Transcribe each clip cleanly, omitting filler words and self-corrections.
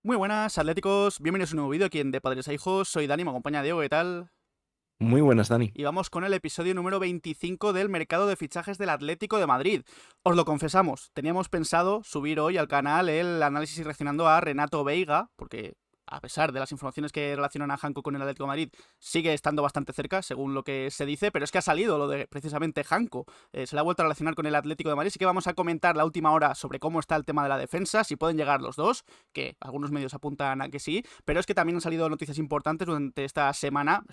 Muy buenas, atléticos, bienvenidos a un nuevo vídeo aquí en De Padres a Hijos. Soy Dani, me acompaña Diego, ¿qué tal? Muy buenas, Dani. Y vamos con el episodio número 25 del mercado de fichajes del Atlético de Madrid. Os lo confesamos, teníamos pensado subir hoy al canal el análisis y reaccionando a Renato Veiga, porque a pesar de las informaciones que relacionan a Hanko con el Atlético de Madrid, sigue estando bastante cerca, según lo que se dice, pero es que ha salido lo de precisamente Hanko. Se le ha vuelto a relacionar con el Atlético de Madrid, así que vamos a comentar la última hora sobre cómo está el tema de la defensa, si pueden llegar los dos, que algunos medios apuntan a que sí, pero es que también han salido noticias importantes durante esta semana,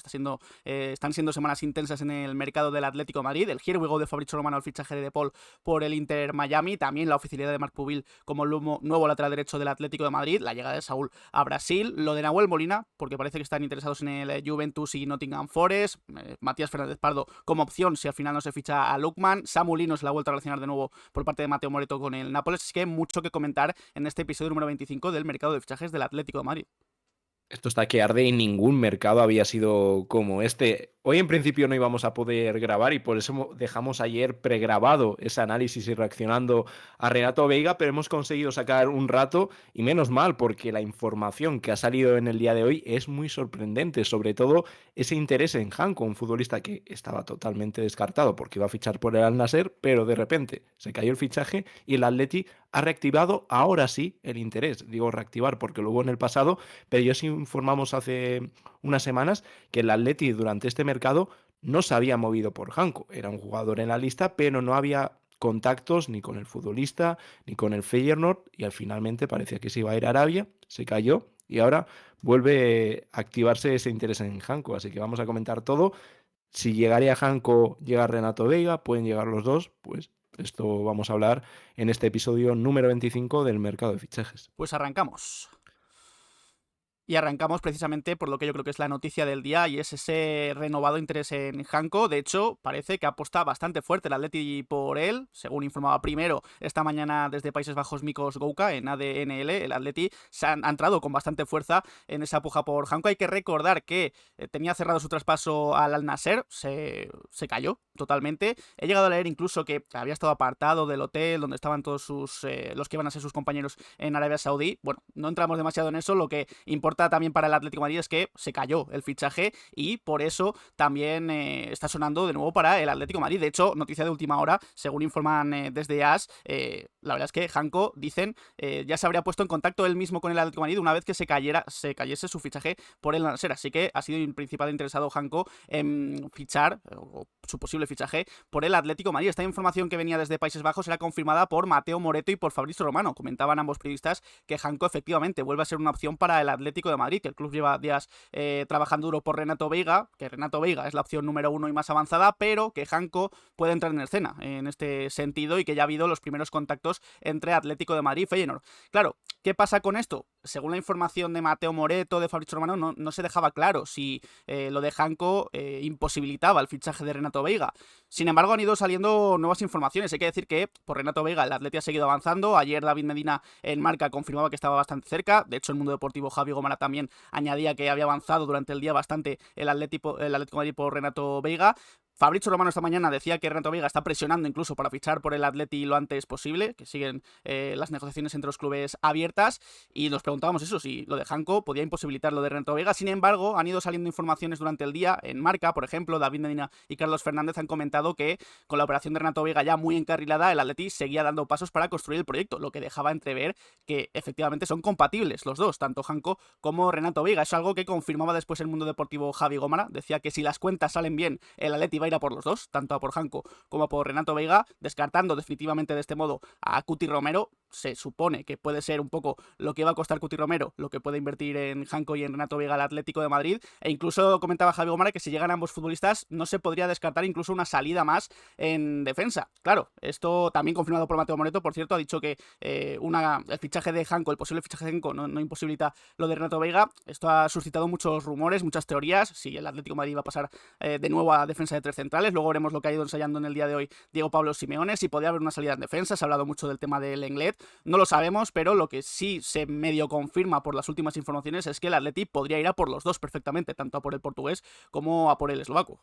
están siendo semanas intensas en el mercado del Atlético de Madrid, el Here We Go de Fabrizio Romano al fichaje de Paul por el Inter Miami, también la oficialidad de Marc Pubil como nuevo lateral derecho del Atlético de Madrid, la llegada de Saúl a Brasil, lo de Nahuel Molina, porque parece que están interesados en el Juventus y Nottingham Forest, Matías Fernández Pardo como opción si al final no se ficha a Lukman, Samu Lino se la ha vuelto a relacionar de nuevo por parte de Mateo Moreto con el Nápoles, así que mucho que comentar en este episodio número 25 del mercado de fichajes del Atlético de Madrid. Esto está que arde y ningún mercado había sido como este. Hoy en principio no íbamos a poder grabar y por eso dejamos ayer pregrabado ese análisis y reaccionando a Renato Veiga, pero hemos conseguido sacar un rato y menos mal porque la información que ha salido en el día de hoy es muy sorprendente, sobre todo ese interés en Hanko, un futbolista que estaba totalmente descartado porque iba a fichar por el Al Nassr, pero de repente se cayó el fichaje y el Atleti ha reactivado ahora sí el interés. Digo reactivar porque lo hubo en el pasado, pero yo sí informamos hace unas semanas que el Atleti durante este mercado no se había movido por Hanko. Era un jugador en la lista, pero no había contactos ni con el futbolista ni con el Feyenoord y al finalmente parecía que se iba a ir a Arabia, se cayó y ahora vuelve a activarse ese interés en Hanko. Así que vamos a comentar todo. Si llegaría Hanko, llega Renato Veiga, pueden llegar los dos, pues esto vamos a hablar en este episodio número 25 del mercado de fichajes. Pues arrancamos. Y arrancamos precisamente por lo que yo creo que es la noticia del día y es ese renovado interés en Hanko. De hecho, parece que apuesta bastante fuerte el Atleti por él. Según informaba primero esta mañana desde Países Bajos Mikos Gouka en ADNL, el Atleti ha entrado con bastante fuerza en esa puja por Hanko. Hay que recordar que tenía cerrado su traspaso al Al Nassr, se cayó totalmente. He llegado a leer incluso que había estado apartado del hotel donde estaban todos los que iban a ser sus compañeros en Arabia Saudí. Bueno, no entramos demasiado en eso, lo que importa también para el Atlético de Madrid es que se cayó el fichaje y por eso también está sonando de nuevo para el Atlético de Madrid. De hecho, noticia de última hora, según informan desde AS, la verdad es que Hanko, dicen, ya se habría puesto en contacto él mismo con el Atlético de Madrid una vez que se cayese su fichaje por el Nasser. Así que ha sido el principal interesado Hanko en fichar, o su posible fichaje, por el Atlético de Madrid. Esta información que venía desde Países Bajos era confirmada por Mateo Moreto y por Fabrizio Romano. Comentaban ambos periodistas que Hanko efectivamente vuelve a ser una opción para el Atlético de Madrid, que el club lleva días trabajando duro por Renato Veiga, que Renato Veiga es la opción número uno y más avanzada, pero que Hanko puede entrar en escena en este sentido y que ya ha habido los primeros contactos entre Atlético de Madrid y Feyenoord. Claro, ¿qué pasa con esto? Según la información de Mateo Moreto, de Fabrizio Romano, no se dejaba claro si lo de Hanko imposibilitaba el fichaje de Renato Veiga. Sin embargo, han ido saliendo nuevas informaciones. Hay que decir que por Renato Veiga el Atleti ha seguido avanzando. Ayer David Medina en Marca confirmaba que estaba bastante cerca. De hecho, el Mundo Deportivo Javi Gómara también añadía que había avanzado durante el día bastante el Atlético de Madrid por Renato Veiga. Fabrizio Romano esta mañana decía que Renato Veiga está presionando incluso para fichar por el Atleti lo antes posible, que siguen las negociaciones entre los clubes abiertas, y nos preguntábamos eso, si lo de Hanko podía imposibilitar lo de Renato Veiga. Sin embargo, han ido saliendo informaciones durante el día en Marca, por ejemplo, David Medina y Carlos Fernández han comentado que con la operación de Renato Veiga ya muy encarrilada, el Atleti seguía dando pasos para construir el proyecto, lo que dejaba entrever que efectivamente son compatibles los dos, tanto Hanko como Renato Veiga. Es algo que confirmaba después el Mundo Deportivo Javi Gómara, decía que si las cuentas salen bien, el Atleti va a ir a por los dos, tanto a por Hanko como a por Renato Veiga, descartando definitivamente de este modo a Cuti Romero. Se supone que puede ser un poco lo que va a costar Cuti Romero, lo que puede invertir en Hanko y en Renato Veiga al Atlético de Madrid, e incluso comentaba Javi Gómara que si llegan ambos futbolistas no se podría descartar incluso una salida más en defensa. Claro, esto también confirmado por Mateo Moreto, por cierto, ha dicho que el fichaje de Hanko, el posible fichaje de Hanko no imposibilita lo de Renato Veiga. Esto ha suscitado muchos rumores, muchas teorías, si el Atlético de Madrid va a pasar de nuevo a defensa de tres centrales. Luego veremos lo que ha ido ensayando en el día de hoy Diego Pablo Simeone, si podría haber una salida en defensa. Se ha hablado mucho del tema del Lenglet, no lo sabemos, pero lo que sí se medio confirma por las últimas informaciones es que el Atleti podría ir a por los dos perfectamente, tanto a por el portugués como a por el eslovaco.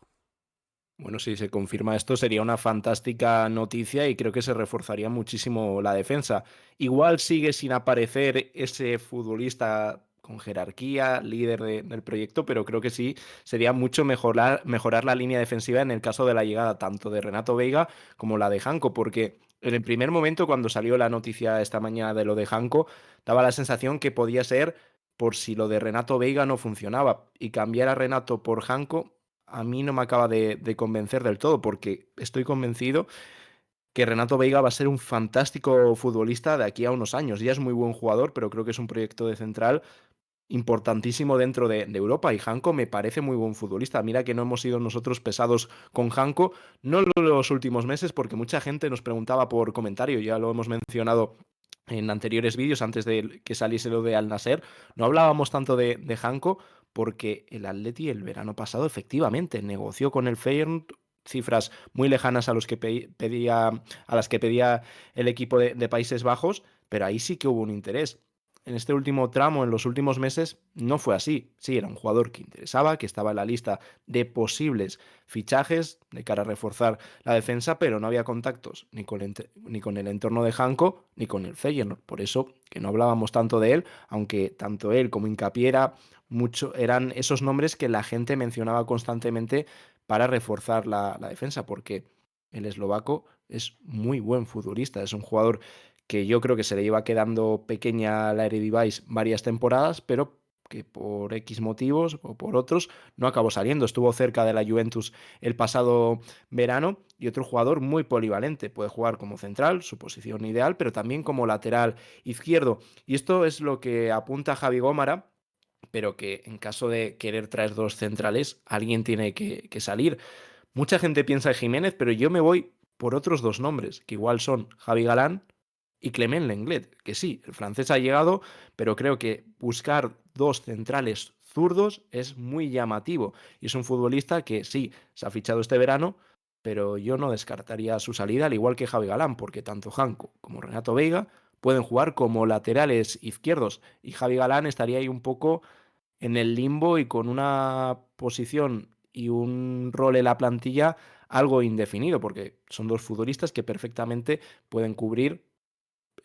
Bueno, si se confirma esto sería una fantástica noticia y creo que se reforzaría muchísimo la defensa. Igual sigue sin aparecer ese futbolista con jerarquía, líder del proyecto, pero creo que sí sería mucho mejorar la línea defensiva en el caso de la llegada tanto de Renato Veiga como la de Janko, porque en el primer momento cuando salió la noticia esta mañana de lo de Janko, daba la sensación que podía ser por si lo de Renato Veiga no funcionaba y cambiar a Renato por Janko a mí no me acaba de convencer del todo, porque estoy convencido que Renato Veiga va a ser un fantástico futbolista de aquí a unos años. Ya es muy buen jugador, pero creo que es un proyecto de central importantísimo dentro de Europa y Janko me parece muy buen futbolista. Mira que no hemos sido nosotros pesados con Janko, no en los últimos meses, porque mucha gente nos preguntaba por comentario, ya lo hemos mencionado en anteriores vídeos, antes de que saliese lo de Al Nassr, no hablábamos tanto de Janko porque el Atleti el verano pasado efectivamente negoció con el Feyenoord cifras muy lejanas a los que pedía a las que pedía el equipo de Países Bajos, pero ahí sí que hubo un interés. En este último tramo, en los últimos meses, no fue así. Sí, era un jugador que interesaba, que estaba en la lista de posibles fichajes de cara a reforzar la defensa, pero no había contactos ni con el entorno de Janko ni con el Feyenoord. Por eso que no hablábamos tanto de él, aunque tanto él como Incapiera mucho, eran esos nombres que la gente mencionaba constantemente para reforzar la defensa, porque el eslovaco es muy buen futbolista, es un jugador que yo creo que se le iba quedando pequeña la Eredivisie varias temporadas, pero que por X motivos o por otros no acabó saliendo. Estuvo cerca de la Juventus el pasado verano y otro jugador muy polivalente. Puede jugar como central, su posición ideal, pero también como lateral izquierdo. Y esto es lo que apunta Javi Gómara, pero que en caso de querer traer dos centrales, alguien tiene que salir. Mucha gente piensa en Jiménez, pero yo me voy por otros dos nombres, que igual son Javi Galán y Clement Lenglet, que sí, el francés ha llegado, pero creo que buscar dos centrales zurdos es muy llamativo. Y es un futbolista que sí, se ha fichado este verano, pero yo no descartaría su salida, al igual que Javi Galán, porque tanto Janko como Renato Veiga pueden jugar como laterales izquierdos. Y Javi Galán estaría ahí un poco en el limbo y con una posición y un rol en la plantilla algo indefinido, porque son dos futbolistas que perfectamente pueden cubrir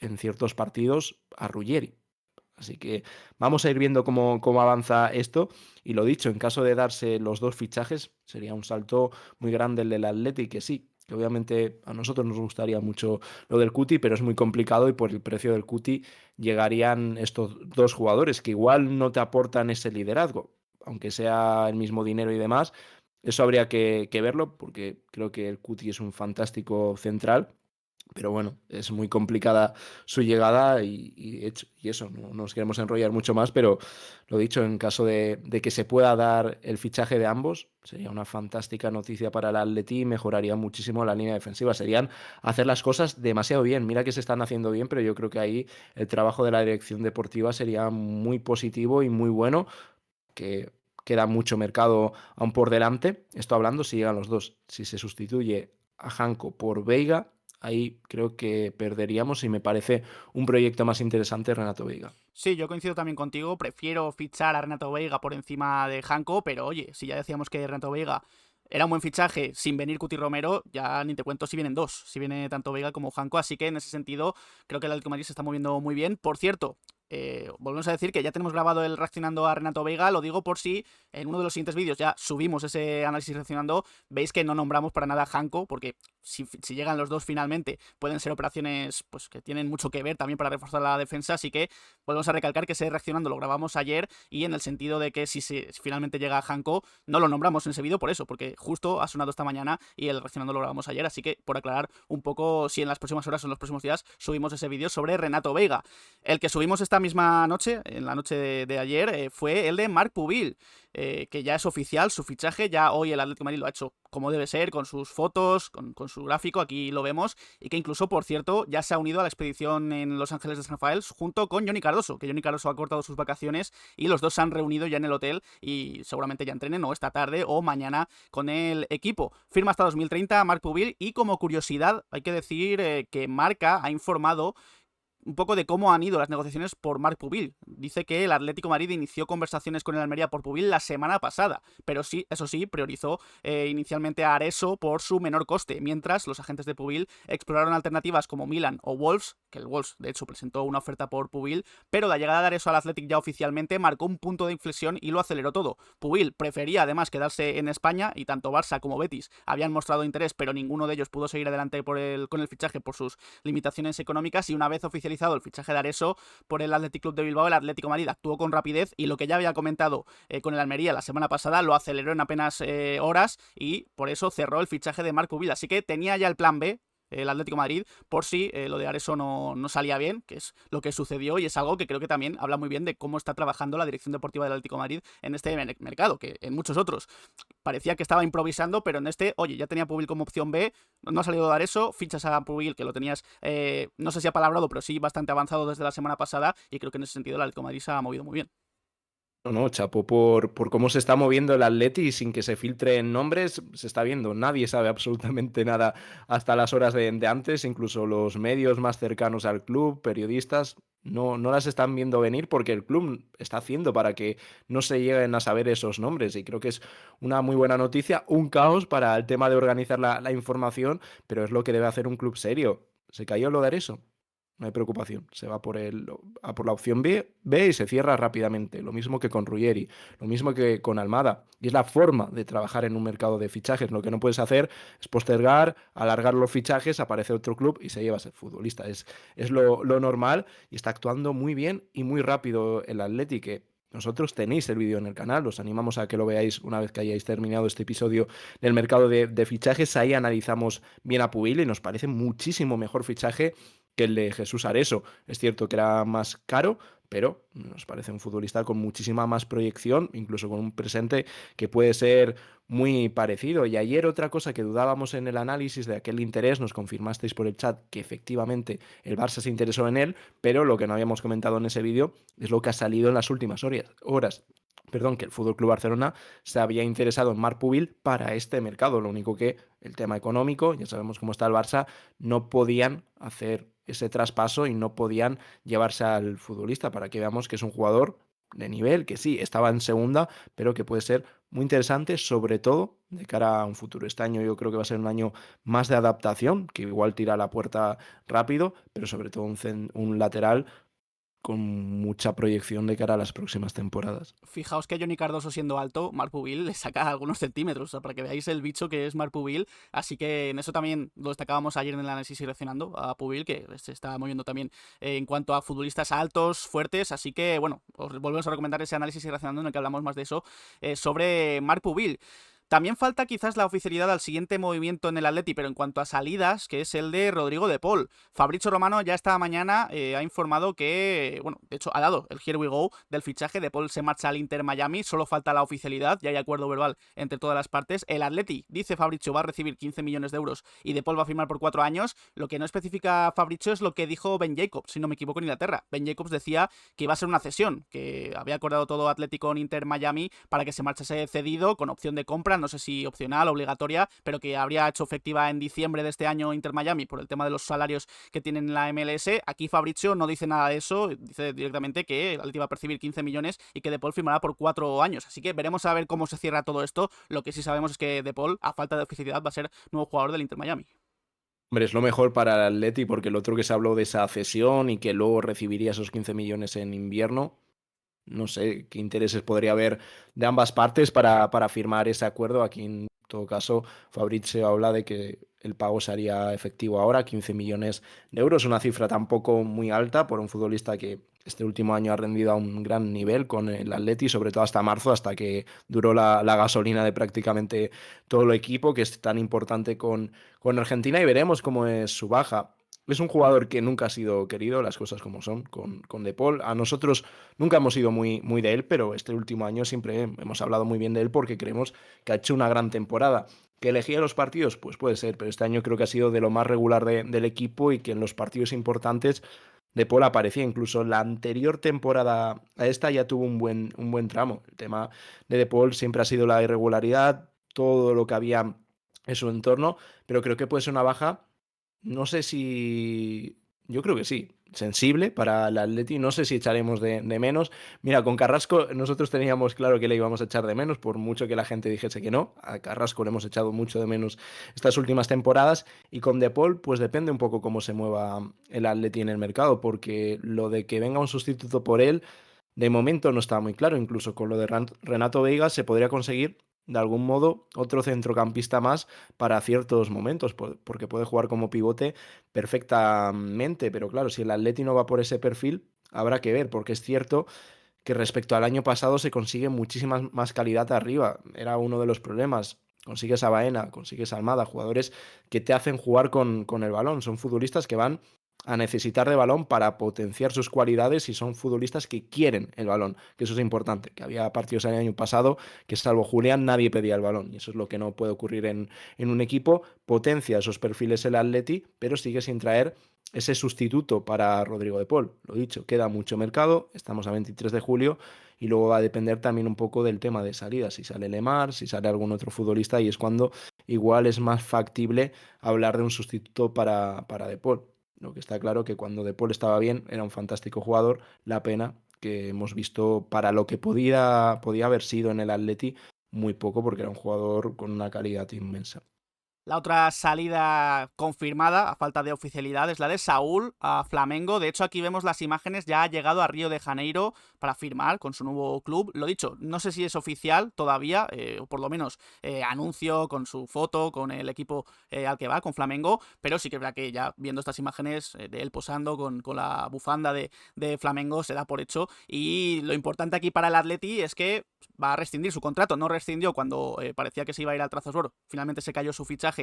en ciertos partidos a Ruggeri. Así que vamos a ir viendo cómo avanza esto. Y lo dicho, en caso de darse los dos fichajes, sería un salto muy grande el del Athletic, que sí, que obviamente a nosotros nos gustaría mucho lo del Cuti, pero es muy complicado y por el precio del Cuti llegarían estos dos jugadores que igual no te aportan ese liderazgo, aunque sea el mismo dinero y demás. Eso habría que verlo porque creo que el Cuti es un fantástico central, pero bueno, es muy complicada su llegada y eso, no nos queremos enrollar mucho más, pero lo dicho, en caso de que se pueda dar el fichaje de ambos, sería una fantástica noticia para el Atleti y mejoraría muchísimo la línea defensiva. Serían hacer las cosas demasiado bien. Mira que se están haciendo bien, pero yo creo que ahí el trabajo de la dirección deportiva sería muy positivo y muy bueno, que queda mucho mercado aún por delante. Esto hablando si llegan los dos. Si se sustituye a Janko por Veiga, ahí creo que perderíamos y me parece un proyecto más interesante Renato Veiga. Sí, yo coincido también contigo. Prefiero fichar a Renato Veiga por encima de Janko, pero oye, si ya decíamos que Renato Veiga era un buen fichaje sin venir Cuti Romero, ya ni te cuento si vienen dos, si viene tanto Veiga como Janko, así que en ese sentido creo que el Atlético de Madrid se está moviendo muy bien. Por cierto, volvemos a decir que ya tenemos grabado el reaccionando a Renato Veiga, lo digo por si en uno de los siguientes vídeos ya subimos ese análisis reaccionando, veis que no nombramos para nada a Janko, porque si llegan los dos finalmente pueden ser operaciones pues que tienen mucho que ver también para reforzar la defensa, así que volvemos a recalcar que ese reaccionando lo grabamos ayer y en el sentido de que si finalmente llega a Janko no lo nombramos en ese vídeo por eso, porque justo ha sonado esta mañana y el reaccionando lo grabamos ayer, así que por aclarar un poco si en las próximas horas o en los próximos días subimos ese vídeo sobre Renato Veiga. El que subimos esta misma noche, en la noche de ayer, fue el de Marc Pubil, que ya es oficial su fichaje, ya hoy el Atlético de Madrid lo ha hecho como debe ser, con sus fotos, con su gráfico, aquí lo vemos, y que incluso, por cierto, ya se ha unido a la expedición en Los Ángeles de San Rafael junto con Johnny Cardoso, que Johnny Cardoso ha cortado sus vacaciones y los dos se han reunido ya en el hotel y seguramente ya entrenen o esta tarde o mañana con el equipo. Firma hasta 2030 Marc Pubil y como curiosidad hay que decir que Marca ha informado un poco de cómo han ido las negociaciones por Marc Pubil. Dice que el Atlético de Madrid inició conversaciones con el Almería por Pubil la semana pasada, pero sí, eso sí, priorizó inicialmente a Areso por su menor coste, mientras los agentes de Pubil exploraron alternativas como Milan o Wolves, que el Wolves de hecho presentó una oferta por Pubil, pero la llegada de Areso al Athletic ya oficialmente marcó un punto de inflexión y lo aceleró todo. Pubil prefería además quedarse en España y tanto Barça como Betis habían mostrado interés, pero ninguno de ellos pudo seguir adelante con el fichaje por sus limitaciones económicas, y una vez oficializado el fichaje de Areso por el Athletic Club de Bilbao, el Atlético de Madrid actuó con rapidez y lo que ya había comentado con el Almería la semana pasada lo aceleró en apenas horas, y por eso cerró el fichaje de Marc Pubil. Así que tenía ya el plan B el Atlético de Madrid por si lo de Areso no salía bien, que es lo que sucedió, y es algo que creo que también habla muy bien de cómo está trabajando la dirección deportiva del Atlético de Madrid en este mercado, que en muchos otros parecía que estaba improvisando, pero en este, oye, ya tenía Pubil como opción B, no ha salido Areso, fichas a Pubil, que lo tenías, no sé si apalabrado, pero sí bastante avanzado desde la semana pasada, y creo que en ese sentido el Atlético de Madrid se ha movido muy bien. No, no, chapó por cómo se está moviendo el Atleti sin que se filtren nombres, se está viendo. Nadie sabe absolutamente nada hasta las horas de antes, incluso los medios más cercanos al club, periodistas, no las están viendo venir porque el club está haciendo para que no se lleguen a saber esos nombres. Y creo que es una muy buena noticia, un caos para el tema de organizar la información, pero es lo que debe hacer un club serio. Se cayó lo de eso. No hay preocupación, se va por la opción B y se cierra rápidamente. Lo mismo que con Ruggeri, lo mismo que con Almada. Y es la forma de trabajar en un mercado de fichajes. Lo que no puedes hacer es postergar, alargar los fichajes, aparece otro club y se lleva a ser futbolista. Es lo normal y está actuando muy bien y muy rápido el Atleti, que nosotros tenéis el vídeo en el canal, os animamos a que lo veáis una vez que hayáis terminado este episodio del mercado de fichajes. Ahí analizamos bien a Pubil y nos parece muchísimo mejor fichaje que el de Jesús Areso. Es cierto que era más caro, pero nos parece un futbolista con muchísima más proyección, incluso con un presente que puede ser muy parecido. Y ayer otra cosa que dudábamos en el análisis de aquel interés, nos confirmasteis por el chat que efectivamente el Barça se interesó en él, pero lo que no habíamos comentado en ese vídeo es lo que ha salido en las últimas horas. Perdón, que el Fútbol Club Barcelona se había interesado en Marc Pubil para este mercado. Lo único que el tema económico, ya sabemos cómo está el Barça, no podían hacer ese traspaso y no podían llevarse al futbolista, para que veamos que es un jugador de nivel, que sí, estaba en segunda, pero que puede ser muy interesante, sobre todo de cara a un futuro. Este año yo creo que va a ser un año más de adaptación, que igual tira la puerta rápido, pero sobre todo un lateral con mucha proyección de cara a las próximas temporadas. Fijaos que Johnny Cardoso, siendo alto, Marc Pubil le saca algunos centímetros, o sea, para que veáis el bicho que es Marc Pubil. Así que en eso también lo destacábamos ayer en el análisis seleccionando a Pubil, que se está moviendo también en cuanto a futbolistas altos, fuertes. Así que, bueno, os volvemos a recomendar ese análisis seleccionando en el que hablamos más de eso, sobre Marc Pubil. También falta quizás la oficialidad al siguiente movimiento en el Atleti, pero en cuanto a salidas, que es el de Rodrigo de Paul. Fabrizio Romano ya esta mañana ha informado que, bueno, de hecho ha dado el here we go del fichaje. De Paul se marcha al Inter Miami, solo falta la oficialidad, ya hay acuerdo verbal entre todas las partes. El Atleti, dice Fabrizio, va a recibir 15 millones de euros y De Paul va a firmar por 4 años. Lo que no especifica Fabrizio es lo que dijo Ben Jacobs, si no me equivoco, en Inglaterra. Ben Jacobs decía que iba a ser una cesión, que había acordado todo Atleti con Inter Miami para que se marchase cedido con opción de compra, no sé si opcional, obligatoria, pero que habría hecho efectiva en diciembre de este año Inter Miami por el tema de los salarios que tienen en la MLS. Aquí Fabrizio no dice nada de eso, dice directamente que el Atleti va a percibir 15 millones y que De Paul firmará por 4 años. Así que veremos a ver cómo se cierra todo esto. Lo que sí sabemos es que De Paul, a falta de oficialidad, va a ser nuevo jugador del Inter Miami. Hombre, es lo mejor para el Atleti, porque el otro que se habló de esa cesión y que luego recibiría esos 15 millones en invierno, no sé qué intereses podría haber de ambas partes para firmar ese acuerdo. Aquí, en todo caso, Fabrizio habla de que el pago se haría efectivo ahora, 15 millones de euros, una cifra tampoco muy alta por un futbolista que este último año ha rendido a un gran nivel con el Atleti, sobre todo hasta marzo, hasta que duró la gasolina de prácticamente todo el equipo, que es tan importante con Argentina, y veremos cómo es su baja. Es un jugador que nunca ha sido querido, las cosas como son, con De Paul. A nosotros nunca hemos sido muy de él, pero este último año siempre hemos hablado muy bien de él porque creemos que ha hecho una gran temporada. ¿Que elegía los partidos? Pues puede ser, pero este año creo que ha sido de lo más regular del equipo, y que en los partidos importantes De Paul aparecía. Incluso la anterior temporada a esta ya tuvo un buen tramo. El tema de Paul siempre ha sido la irregularidad, todo lo que había en su entorno, pero creo que puede ser una baja. No sé si... Yo creo que sí. sensible para el Atleti. No sé si echaremos de menos. Mira, con Carrasco nosotros teníamos claro que le íbamos a echar de menos, por mucho que la gente dijese que no. A Carrasco le hemos echado mucho de menos estas últimas temporadas. Y con De Paul, pues depende un poco cómo se mueva el Atleti en el mercado, porque lo de que venga un sustituto por él, de momento no está muy claro. Incluso con lo de Renato Veiga se podría conseguir de algún modo otro centrocampista más para ciertos momentos, porque puede jugar como pivote perfectamente, pero claro, si el Atleti no va por ese perfil, habrá que ver, porque es cierto que respecto al año pasado se consigue muchísima más calidad arriba, era uno de los problemas. Consigues a Baena, consigues a Almada, jugadores que te hacen jugar con el balón. Son futbolistas que van a necesitar de balón para potenciar sus cualidades y son futbolistas que quieren el balón, que eso es importante, que había partidos el año pasado que salvo Julián nadie pedía el balón y eso es lo que no puede ocurrir en un equipo, potencia esos perfiles el Atleti, pero sigue sin traer ese sustituto para Rodrigo de Paul. Lo dicho, queda mucho mercado, estamos a 23 de julio y luego va a depender también un poco del tema de salida, si sale Lemar, si sale algún otro futbolista y es cuando igual es más factible hablar de un sustituto para De Paul. Lo que está claro que cuando De Paul estaba bien era un fantástico jugador, la pena que hemos visto para lo que podía haber sido en el Atleti muy poco porque era un jugador con una calidad inmensa. La otra salida confirmada, a falta de oficialidad, es la de Saúl a Flamengo. De hecho, aquí vemos las imágenes, ya ha llegado a Río de Janeiro para firmar con su nuevo club. Lo dicho, no sé si es oficial todavía, o por lo menos anuncio con su foto, con el equipo al que va, con Flamengo, pero sí que es verdad que ya viendo estas imágenes de él posando con la bufanda de Flamengo se da por hecho. Y lo importante aquí para el Atleti es que va a rescindir su contrato. No rescindió cuando parecía que se iba a ir al Trabzonspor. Finalmente se cayó su fichaje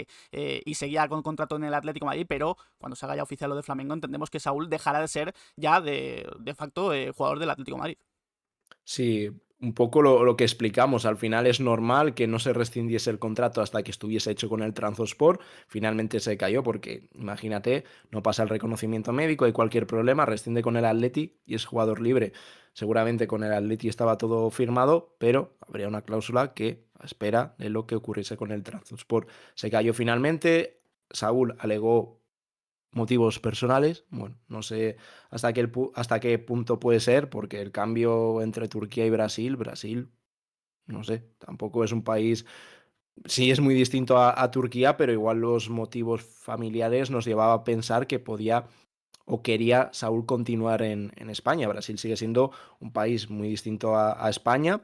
y seguía con contrato en el Atlético de Madrid, pero cuando se haga ya oficial lo de Flamengo entendemos que Saúl dejará de ser ya de facto jugador del Atlético de Madrid. Sí, un poco lo que explicamos. Al final es normal que no se rescindiese el contrato hasta que estuviese hecho con el Trabzonspor. Finalmente se cayó porque, imagínate, no pasa el reconocimiento médico, hay cualquier problema, rescinde con el Atleti y es jugador libre. Seguramente con el Atleti estaba todo firmado, pero habría una cláusula que espera de lo que ocurriese con el Trabzonspor. Se cayó finalmente. Saúl alegó motivos personales, bueno, no sé hasta qué punto puede ser, porque el cambio entre Turquía y Brasil, no sé, tampoco es un país, sí es muy distinto a Turquía, pero igual los motivos familiares nos llevaba a pensar que podía o quería Saúl continuar en España. Brasil sigue siendo un país muy distinto a España,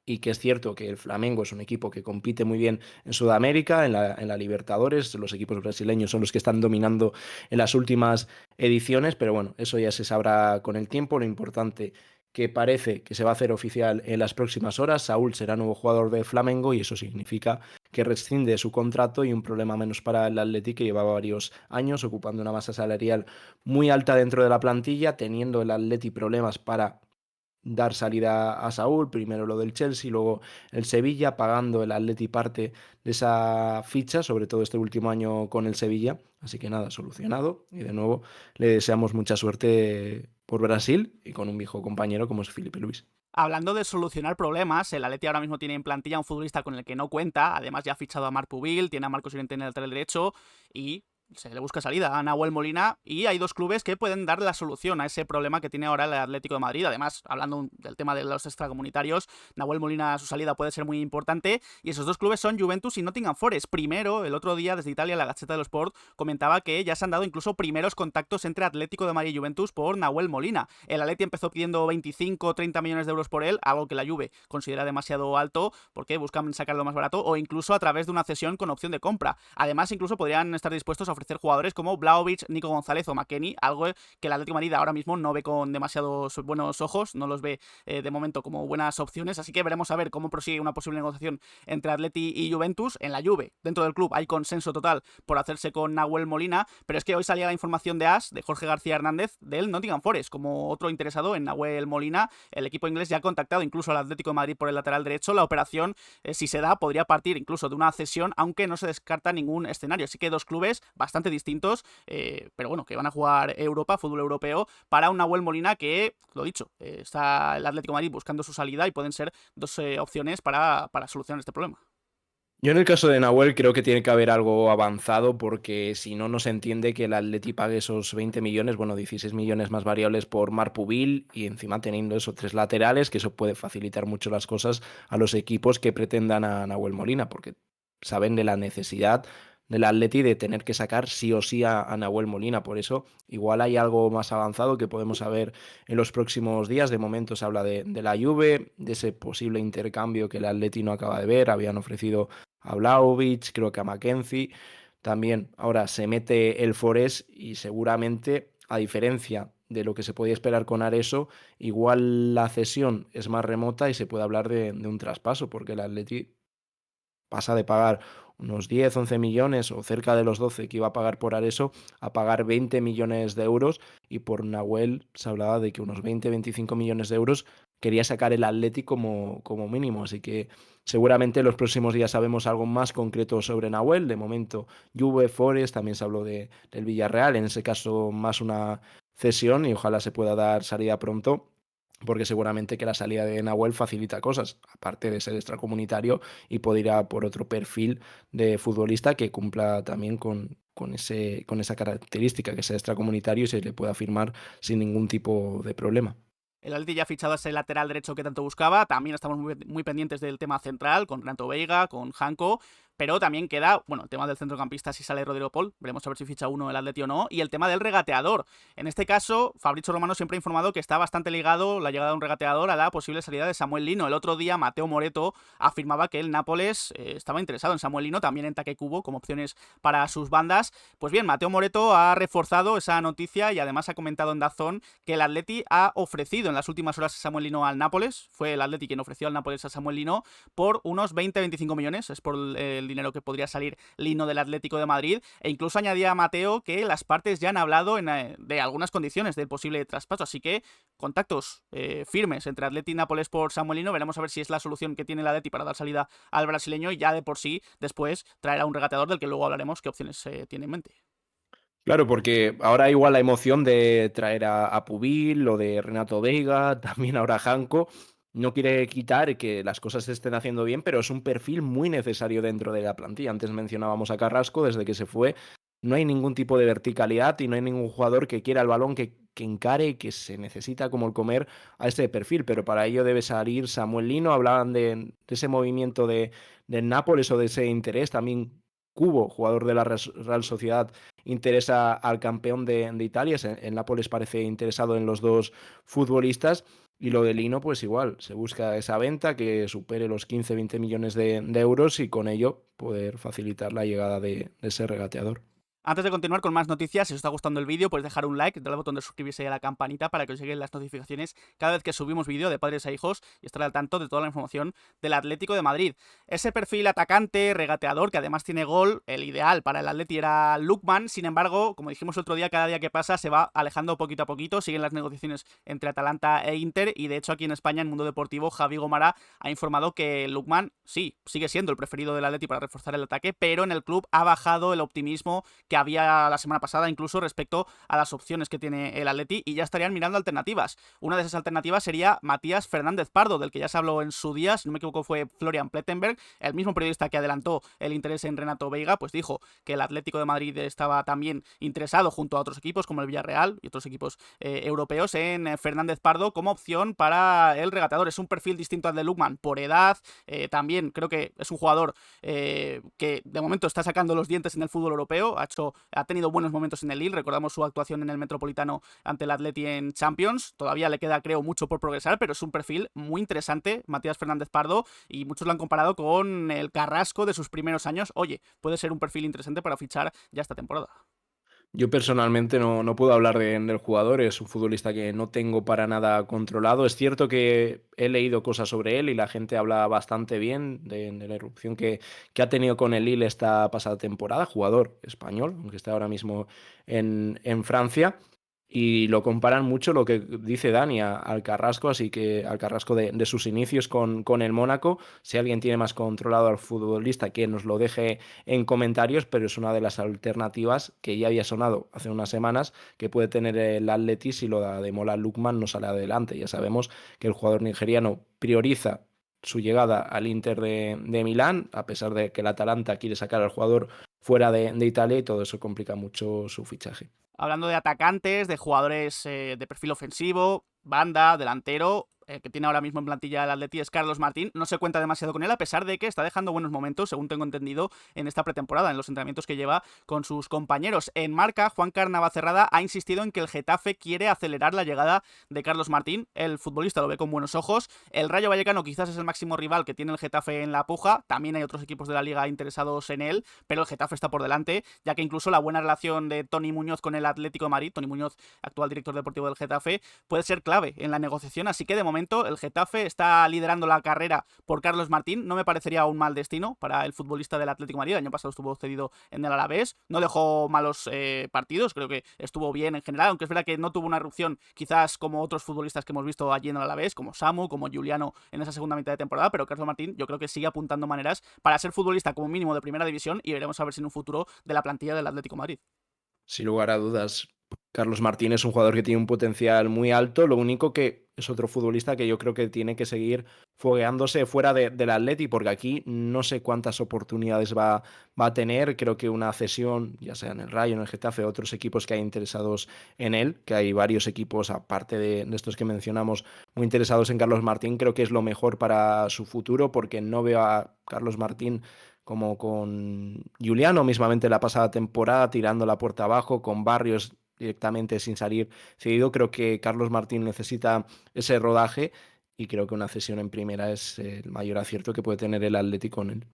y que es cierto que el Flamengo es un equipo que compite muy bien en Sudamérica, en la Libertadores, los equipos brasileños son los que están dominando en las últimas ediciones, pero bueno, eso ya se sabrá con el tiempo. Lo importante que parece que se va a hacer oficial en las próximas horas, Saúl será nuevo jugador de Flamengo y eso significa que rescinde su contrato y un problema menos para el Atleti, que llevaba varios años ocupando una masa salarial muy alta dentro de la plantilla, teniendo el Atleti problemas para dar salida a Saúl, primero lo del Chelsea, luego el Sevilla, pagando el Atleti parte de esa ficha, sobre todo este último año con el Sevilla, así que nada, solucionado y de nuevo le deseamos mucha suerte por Brasil y con un viejo compañero como es Felipe Luis. Hablando de solucionar problemas, el Atleti ahora mismo tiene en plantilla un futbolista con el que no cuenta, además ya ha fichado a Marc Pubil, tiene a Marcos Llorente en el lateral derecho y se le busca salida a Nahuel Molina y hay dos clubes que pueden dar la solución a ese problema que tiene ahora el Atlético de Madrid. Además, hablando del tema de los extracomunitarios, Nahuel Molina, su salida puede ser muy importante y esos dos clubes son Juventus y Nottingham Forest. Primero, el otro día desde Italia, la Gazzetta dello Sport comentaba que ya se han dado incluso primeros contactos entre Atlético de Madrid y Juventus por Nahuel Molina. El Atleti empezó pidiendo 25 o 30 millones de euros por él, algo que la Juve considera demasiado alto porque buscan sacarlo más barato o incluso a través de una cesión con opción de compra. Además, incluso podrían estar dispuestos a ofrecer jugadores como Vlahovic, Nico González o McKennie, algo que el Atlético de Madrid ahora mismo no ve con demasiados buenos ojos, no los ve de momento como buenas opciones, así que veremos a ver cómo prosigue una posible negociación entre Atleti y Juventus. En la Juve, dentro del club, hay consenso total por hacerse con Nahuel Molina, pero es que hoy salía la información de AS, de Jorge García Hernández, del Nottingham Forest, como otro interesado en Nahuel Molina. El equipo inglés ya ha contactado incluso al Atlético de Madrid por el lateral derecho. La operación, si se da, podría partir incluso de una cesión, aunque no se descarta ningún escenario. Así que dos clubes bastante distintos, pero bueno, que van a jugar Europa, fútbol europeo, para un Nahuel Molina que, lo dicho, está el Atlético de Madrid buscando su salida y pueden ser dos opciones para solucionar este problema. Yo en el caso de Nahuel creo que tiene que haber algo avanzado porque si no, no se entiende que el Atleti pague esos 20 millones, bueno, 16 millones más variables por Marpubil y encima teniendo esos 3 laterales, que eso puede facilitar mucho las cosas a los equipos que pretendan a Nahuel Molina, porque saben de la necesidad del Atleti de tener que sacar sí o sí a Nahuel Molina. Por eso igual hay algo más avanzado que podemos saber en los próximos días. De momento se habla de la Juve, de ese posible intercambio que el Atleti no acaba de ver. Habían ofrecido a Vlahovic, creo que a Mackenzie. También ahora se mete el Forest y seguramente, a diferencia de lo que se podía esperar con Areso, igual la cesión es más remota y se puede hablar de un traspaso, porque el Atleti pasa de pagar unos 10, 11 millones o cerca de los 12 que iba a pagar por Areso a pagar 20 millones de euros y por Nahuel se hablaba de que unos 20, 25 millones de euros quería sacar el Atleti como mínimo. Así que seguramente en los próximos días sabemos algo más concreto sobre Nahuel. De momento, Juve, Forest, también se habló del Villarreal, en ese caso más una cesión y ojalá se pueda dar salida pronto porque seguramente que la salida de Nahuel facilita cosas, aparte de ser extracomunitario y poder ir a por otro perfil de futbolista que cumpla también con esa característica, que sea extracomunitario y se le pueda firmar sin ningún tipo de problema. El Atleti ya ha fichado ese lateral derecho que tanto buscaba. También estamos muy pendientes del tema central, con Renato Veiga, con Janko. Pero también queda, bueno, el tema del centrocampista si sale Rodrigo Paul. Veremos a ver si ficha uno el Atleti o no. Y el tema del regateador. En este caso, Fabrizio Romano siempre ha informado que está bastante ligado la llegada de un regateador a la posible salida de Samuel Lino. El otro día, Mateo Moretto afirmaba que el Nápoles estaba interesado en Samuel Lino, también en Take Kubo, como opciones para sus bandas. Pues bien, Mateo Moretto ha reforzado esa noticia y además ha comentado en DAZN que el Atleti ha ofrecido en las últimas horas a Samuel Lino al Nápoles. Fue el Atleti quien ofreció al Nápoles a Samuel Lino por unos 20-25 millones. Es por el dinero que podría salir Lino del Atlético de Madrid. E incluso añadía a Mateo que las partes ya han hablado de algunas condiciones del posible traspaso. Así que contactos firmes entre Atleti y Nápoles por Samuel Lino. Veremos a ver si es la solución que tiene el Atleti para dar salida al brasileño y ya de por sí después traerá un regateador del que luego hablaremos qué opciones tiene en mente. Claro, porque ahora igual la emoción de traer a Pubil o de Renato Veiga, también ahora Janko, no quiere quitar que las cosas se estén haciendo bien, pero es un perfil muy necesario dentro de la plantilla. Antes mencionábamos a Carrasco, desde que se fue, no hay ningún tipo de verticalidad y no hay ningún jugador que quiera el balón, que encare y que se necesita como el comer a este perfil, pero para ello debe salir Samuel Lino. Hablaban de ese movimiento del Nápoles o de ese interés, también Cubo, jugador de la Real Sociedad, interesa al campeón de Italia. En Nápoles parece interesado en los dos futbolistas. Y lo de Lino, pues igual, se busca esa venta que supere los 15-20 millones de euros y con ello poder facilitar la llegada de ese regateador. Antes de continuar con más noticias, si os está gustando el vídeo, podéis dejar un like, darle al botón de suscribirse y a la campanita para que os lleguen las notificaciones cada vez que subimos vídeo de padres a hijos y estar al tanto de toda la información del Atlético de Madrid. Ese perfil atacante, regateador, que además tiene gol, el ideal para el Atleti era Lookman. Sin embargo, como dijimos el otro día, cada día que pasa se va alejando poquito a poquito, siguen las negociaciones entre Atalanta e Inter y de hecho aquí en España, en Mundo Deportivo, Javi Gomara ha informado que Lookman sí, sigue siendo el preferido del Atleti para reforzar el ataque, pero en el club ha bajado el optimismo que había la semana pasada incluso respecto a las opciones que tiene el Atleti y ya estarían mirando alternativas. Una de esas alternativas sería Matías Fernández Pardo, del que ya se habló en su día, si no me equivoco fue Florian Plettenberg, el mismo periodista que adelantó el interés en Renato Veiga, pues dijo que el Atlético de Madrid estaba también interesado junto a otros equipos como el Villarreal y otros equipos europeos en Fernández Pardo como opción para el regateador. Es un perfil distinto al de Lookman por edad, también creo que es un jugador que de momento está sacando los dientes en el fútbol europeo, ha tenido buenos momentos en el Lille, recordamos su actuación en el Metropolitano ante el Atleti en Champions, todavía le queda creo mucho por progresar, pero es un perfil muy interesante, Matías Fernández Pardo, y muchos lo han comparado con el Carrasco de sus primeros años. Oye, puede ser un perfil interesante para fichar ya esta temporada. Yo personalmente no puedo hablar del jugador, es un futbolista que no tengo para nada controlado. Es cierto que he leído cosas sobre él y la gente habla bastante bien de la irrupción que ha tenido con el Lille esta pasada temporada, jugador español, aunque está ahora mismo en Francia. Y lo comparan mucho lo que dice Dani al Carrasco, así que al Carrasco de sus inicios con el Mónaco. Si alguien tiene más controlado al futbolista, que nos lo deje en comentarios, pero es una de las alternativas que ya había sonado hace unas semanas que puede tener el Atleti si lo de Mola Lookman no sale adelante. Ya sabemos que el jugador nigeriano prioriza su llegada al Inter de Milán, a pesar de que el Atalanta quiere sacar al jugador fuera de Italia y todo eso complica mucho su fichaje. Hablando de atacantes, de jugadores de perfil ofensivo, banda, delantero, el que tiene ahora mismo en plantilla el Atleti es Carlos Martín. No se cuenta demasiado con él, a pesar de que está dejando buenos momentos, según tengo entendido, en esta pretemporada, en los entrenamientos que lleva con sus compañeros. En Marca, Juan Carnavacerrada ha insistido en que el Getafe quiere acelerar la llegada de Carlos Martín. El futbolista lo ve con buenos ojos. El Rayo Vallecano quizás es el máximo rival que tiene el Getafe en la puja. También hay otros equipos de la liga interesados en él, pero el Getafe está por delante, ya que incluso la buena relación de Tony Muñoz con el Atlético de Madrid, Tony Muñoz, actual director deportivo del Getafe, puede ser clave en la negociación. Así que de momento el Getafe está liderando la carrera por Carlos Martín. No me parecería un mal destino para el futbolista del Atlético de Madrid. El año pasado estuvo cedido en el Alavés, no dejó malos partidos, creo que estuvo bien en general, aunque es verdad que no tuvo una erupción quizás como otros futbolistas que hemos visto allí en el Alavés, como Samu, como Juliano en esa segunda mitad de temporada, pero Carlos Martín yo creo que sigue apuntando maneras para ser futbolista como mínimo de primera división, y veremos a ver si en un futuro de la plantilla del Atlético de Madrid. Sin lugar a dudas, Carlos Martín es un jugador que tiene un potencial muy alto, lo único que es otro futbolista que yo creo que tiene que seguir fogueándose fuera del Atleti, porque aquí no sé cuántas oportunidades va a tener. Creo que una cesión, ya sea en el Rayo, en el Getafe, otros equipos que hay interesados en él, que hay varios equipos, aparte de estos que mencionamos, muy interesados en Carlos Martín, creo que es lo mejor para su futuro, porque no veo a Carlos Martín como con Juliano mismamente la pasada temporada, tirando la puerta abajo, con Barrios directamente sin salir cedido. Creo que Carlos Martín necesita ese rodaje y creo que una cesión en primera es el mayor acierto que puede tener el Atlético en él.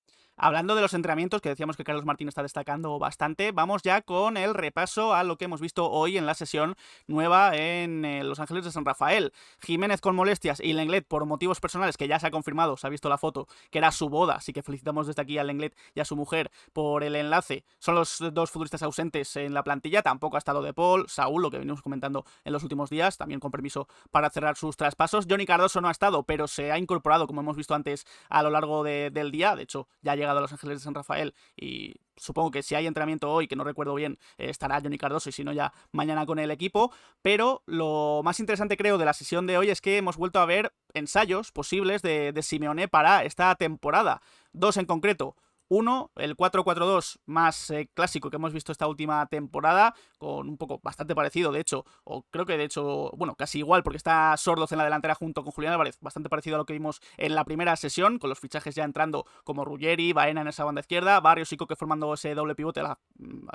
Hablando de los entrenamientos, que decíamos que Carlos Martín está destacando bastante, vamos ya con el repaso a lo que hemos visto hoy en la sesión nueva en Los Ángeles de San Rafael. Jiménez con molestias y Lenglet por motivos personales, que ya se ha confirmado, se ha visto la foto, que era su boda, así que felicitamos desde aquí a Lenglet y a su mujer por el enlace. Son los dos futbolistas ausentes en la plantilla, tampoco ha estado De Paul, Saúl, lo que venimos comentando en los últimos días, también con permiso para cerrar sus traspasos. Johnny Cardoso no ha estado, pero se ha incorporado, como hemos visto antes, a lo largo del día. De hecho, ya ha llegado a Los Ángeles de San Rafael y supongo que si hay entrenamiento hoy, que no recuerdo bien, estará Johnny Cardoso, y si no ya mañana con el equipo. Pero lo más interesante creo de la sesión de hoy es que hemos vuelto a ver ensayos posibles de Simeone para esta temporada. Dos en concreto. Uno, el 4-4-2 más clásico que hemos visto esta última temporada, con un poco bastante parecido, de hecho, o creo que de hecho, bueno, casi igual, porque está Sordoz en la delantera junto con Julián Álvarez, bastante parecido a lo que vimos en la primera sesión, con los fichajes ya entrando como Ruggeri, Baena en esa banda izquierda, Barrios y Coque formando ese doble pivote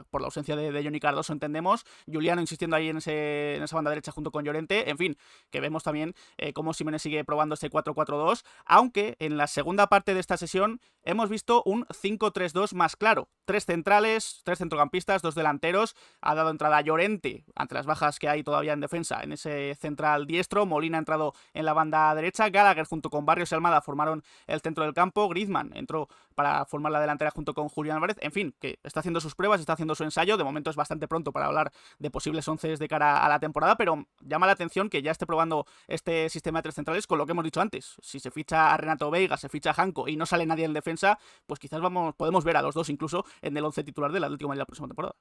por la ausencia de Johnny Cardoso, entendemos, Juliano insistiendo ahí en esa banda derecha junto con Llorente, en fin, que vemos también cómo Simeone sigue probando este 4-4-2, aunque en la segunda parte de esta sesión hemos visto un 5-3-2 más claro. Tres centrales, tres centrocampistas, dos delanteros. Ha dado entrada a Llorente, ante las bajas que hay todavía en defensa, en ese central diestro. Molina ha entrado en la banda derecha. Gallagher junto con Barrios y Almada formaron el centro del campo. Griezmann entró para formar la delantera junto con Julián Álvarez. En fin, que está haciendo sus pruebas, está haciendo su ensayo. De momento es bastante pronto para hablar de posibles onces de cara a la temporada, pero llama la atención que ya esté probando este sistema de tres centrales con lo que hemos dicho antes. Si se ficha a Renato Veiga, se ficha a Janko y no sale nadie en defensa, pues quizás podemos ver a los dos incluso en el once titular del Atlético de Madrid la próxima temporada.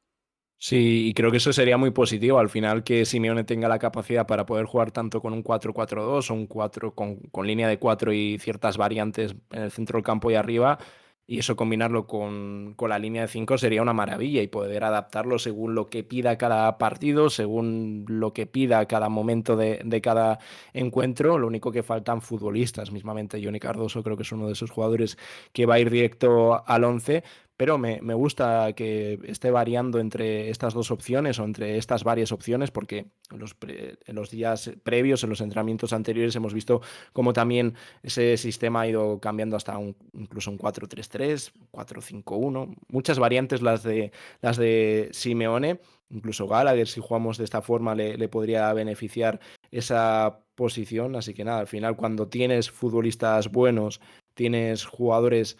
Sí, y creo que eso sería muy positivo al final, que Simeone tenga la capacidad para poder jugar tanto con un 4-4-2 o un 4 con línea de 4 y ciertas variantes en el centro del campo y arriba, y eso combinarlo con la línea de 5 sería una maravilla, y poder adaptarlo según lo que pida cada partido, según lo que pida cada momento de cada encuentro. Lo único que faltan futbolistas, mismamente Johnny Cardoso creo que es uno de esos jugadores que va a ir directo al 11, pero me gusta que esté variando entre estas dos opciones o entre estas varias opciones, porque en los días previos, en los entrenamientos anteriores, hemos visto cómo también ese sistema ha ido cambiando hasta incluso un 4-3-3, 4-5-1, muchas variantes las de Simeone. Incluso Gallagher, si jugamos de esta forma, le podría beneficiar esa posición. Así que nada, al final, cuando tienes futbolistas buenos, tienes jugadores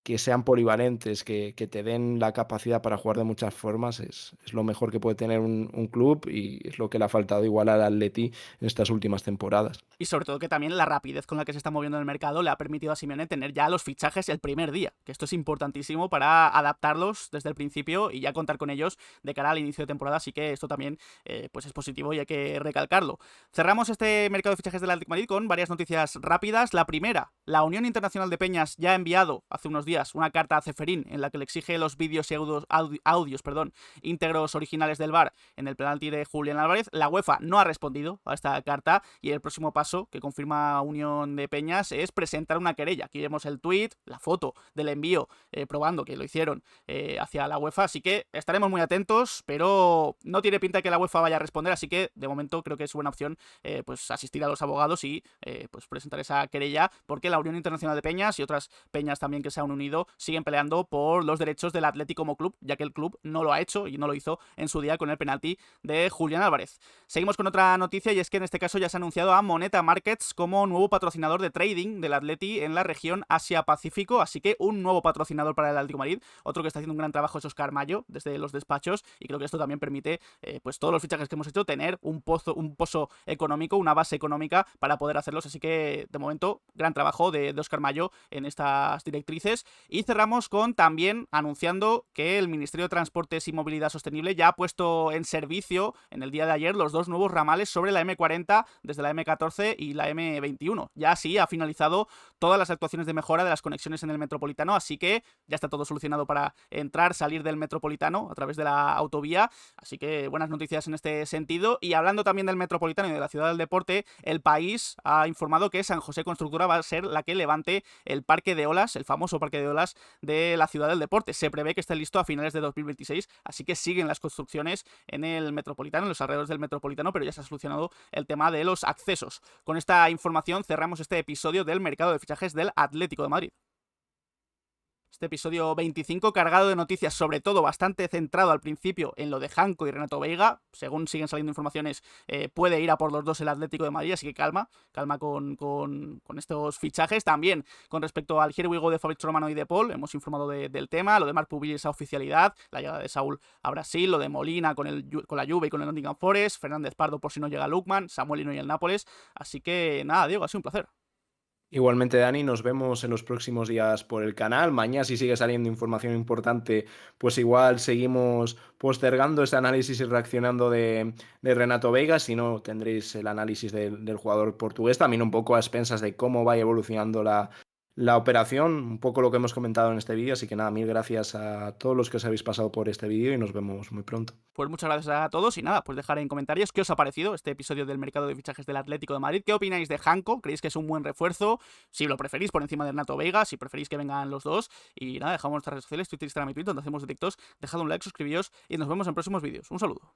que sean polivalentes, que te den la capacidad para jugar de muchas formas, es lo mejor que puede tener un club, y es lo que le ha faltado igual al Atleti en estas últimas temporadas. Y sobre todo que también la rapidez con la que se está moviendo el mercado le ha permitido a Simeone tener ya los fichajes el primer día, que esto es importantísimo para adaptarlos desde el principio y ya contar con ellos de cara al inicio de temporada, así que esto también pues es positivo y hay que recalcarlo. Cerramos este mercado de fichajes del Atlético de Madrid con varias noticias rápidas. La primera, la Unión Internacional de Peñas ya ha enviado hace unos días una carta a Ceferín en la que le exige los vídeos y audios íntegros originales del VAR en el penalti de Julián Álvarez. La UEFA no ha respondido a esta carta y el próximo paso que confirma Unión de Peñas es presentar una querella. Aquí vemos el tuit, la foto del envío probando que lo hicieron hacia la UEFA, así que estaremos muy atentos, pero no tiene pinta de que la UEFA vaya a responder, así que de momento creo que es buena opción pues asistir a los abogados y pues presentar esa querella, porque la Unión Internacional de Peñas y otras peñas también que se han unido siguen peleando por los derechos del Atlético como club, ya que el club no lo ha hecho y no lo hizo en su día con el penalti de Julián Álvarez. Seguimos con otra noticia y es que en este caso ya se ha anunciado a Moneta Markets como nuevo patrocinador de trading del Atleti en la región Asia-Pacífico, así que un nuevo patrocinador para el Atlético de Madrid. Otro que está haciendo un gran trabajo es Óscar Mayo desde los despachos y creo que esto también permite pues todos los fichajes que hemos hecho tener un pozo económico, una base económica para poder hacerlos, así que de momento gran trabajo de Óscar Mayo en estas directrices. Y cerramos con también anunciando que el Ministerio de Transportes y Movilidad Sostenible ya ha puesto en servicio en el día de ayer los dos nuevos ramales sobre la M40 desde la M14 y la M21. Ya así ha finalizado todas las actuaciones de mejora de las conexiones en el Metropolitano, así que ya está todo solucionado para entrar, salir del Metropolitano a través de la autovía, así que buenas noticias en este sentido. Y hablando también del Metropolitano y de la Ciudad del Deporte, El País ha informado que San José Constructora va a ser la que levante el parque de olas, el famoso parque de olas de la Ciudad del Deporte. Se prevé que esté listo a finales de 2026, así que siguen las construcciones en el Metropolitano, en los alrededores del Metropolitano, pero ya se ha solucionado el tema de los accesos. Con esta información cerramos este episodio del mercado de fichajes del Atlético de Madrid. Este episodio 25 cargado de noticias, sobre todo bastante centrado al principio en lo de Janko y Renato Veiga. Según siguen saliendo informaciones, puede ir a por los dos el Atlético de Madrid, así que calma con estos fichajes. También con respecto al Here We Go de Fabrizio Romano y de Paul, hemos informado del tema, lo de Marc Pubil, esa oficialidad, la llegada de Saúl a Brasil, lo de Molina con la Juve y con el Nottingham Forest, Fernández Pardo por si no llega Lukman, Samuel Hino y el Nápoles. Así que nada, Diego, ha sido un placer. Igualmente, Dani, nos vemos en los próximos días por el canal. Mañana, si sigue saliendo información importante, pues igual seguimos postergando ese análisis y reaccionando de Renato Veiga. Si no, tendréis el análisis del jugador portugués, también un poco a expensas de cómo va evolucionando la operación, un poco lo que hemos comentado en este vídeo. Así que nada, mil gracias a todos los que os habéis pasado por este vídeo y nos vemos muy pronto. Pues muchas gracias a todos y nada, pues dejar en comentarios qué os ha parecido este episodio del mercado de fichajes del Atlético de Madrid, qué opináis de Janko, creéis que es un buen refuerzo, si lo preferís por encima de Renato Veiga, si preferís que vengan los dos, y nada, dejamos nuestras redes sociales, Twitter, Instagram y Twitter, donde hacemos directos, dejad un like, suscribíos y nos vemos en próximos vídeos. Un saludo.